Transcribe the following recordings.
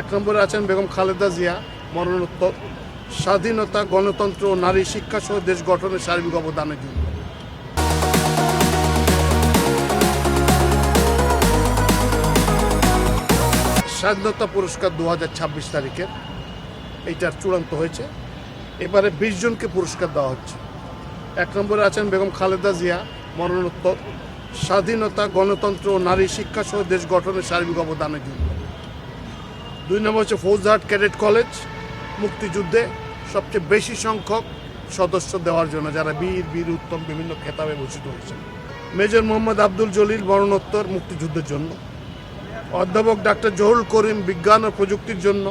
এক নম্বরে আছেন বেগম খালেদা জিয়া, মরণোত্তর, স্বাধীনতা, গণতন্ত্র ও নারী শিক্ষা সহ দেশ গঠনের সার্বিক অবদানের জন্য। স্বাধীনতা পুরস্কার 2026 তারিখের এইটার চূড়ান্ত হয়েছে। এবারে 20 জনকে পুরস্কার দেওয়া হচ্ছে। এক নম্বরে আছেন বেগম খালেদা জিয়া, মরণোত্তর, স্বাধীনতা, গণতন্ত্র ও নারী শিক্ষা সহ দেশ গঠনের সার্বিক অবদানের জন্য। 2 নম্বর হচ্ছে ফৌজদার ক্যাডেট কলেজ, মুক্তিযুদ্ধে সবচেয়ে বেশি সংখ্যক সদস্য দেওয়ার জন্য, যারা বীর উত্তম বিভিন্ন খেতাবে ভূষিত হয়েছেন। মেজর মোহাম্মদ আব্দুল জলিল, মরণোত্তর, মুক্তিযুদ্ধের জন্য। অধ্যাপক ডাক্তার জহুরুল করিম, বিজ্ঞান ও প্রযুক্তির জন্য।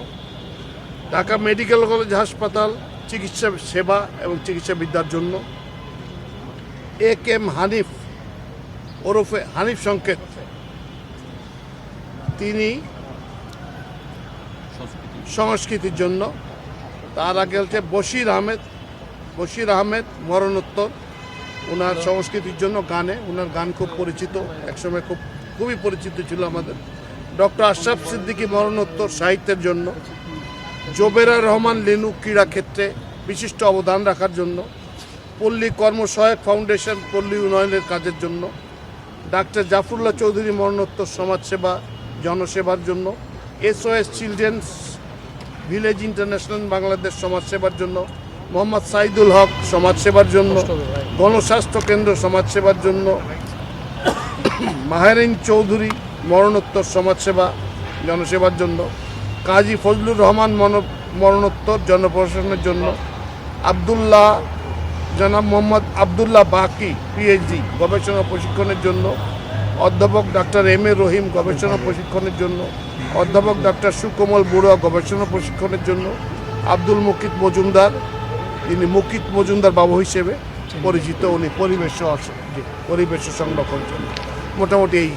ঢাকা মেডিকেল কলেজ হাসপাতাল, চিকিৎসা সেবা এবং চিকিৎসাবিদ্যার জন্য। এম হানিফ ওরফে হানিফ সংকেত, তিনি সংস্কৃতির জন্য। তার আগে হচ্ছে বশির আহমেদ, মরণোত্তর, ওনার সংস্কৃতির জন্য, ওনার গান খুব পরিচিত, একসময় খুবই পরিচিত ছিল আমাদের। ডক্টর আশরাফ সিদ্দিকী, মরণোত্তর, সাহিত্যের জন্য। জোবেরা রহমান লিনু, ক্রীড়া ক্ষেত্রে বিশিষ্ট অবদান রাখার জন্য। পল্লী কর্মসহায়ক ফাউন্ডেশন, পল্লী উন্নয়নের কাজের জন্য। ডাক্তার জাফরুল্লাহ চৌধুরী, মরণোত্তর, সমাজসেবা, জনসেবার জন্য। SOS children's village international Bangladesh, সমাজসেবার জন্য। মোহাম্মদ সাইদুল হক, সমাজসেবার জন্য। গণস্বাস্থ্য কেন্দ্র, সমাজসেবার জন্য। মাহেরিন চৌধুরী, মরণোত্তর, সমাজসেবা, জনসেবার জন্য। কাজী ফজলুর রহমান, মরণোত্তর, জনপ্রশাসনের জন্য। জনাব মোহাম্মদ আবদুল্লাহ বাকি, PhD, গবেষণা প্রশিক্ষণের জন্য। অধ্যাপক ডাক্তার M.A. রহিম, গবেষণা প্রশিক্ষণের জন্য। অধ্যাপক ডাক্তার সুকোমল বড়ুয়া, গবেষণা প্রশিক্ষণের জন্য। আব্দুল মুকিত মজুমদার, তিনি মুকিত মজুমদার বাবু হিসেবে পরিচিত, উনি পরিবেশ সংরক্ষণের জন্য। মোটামুটি এই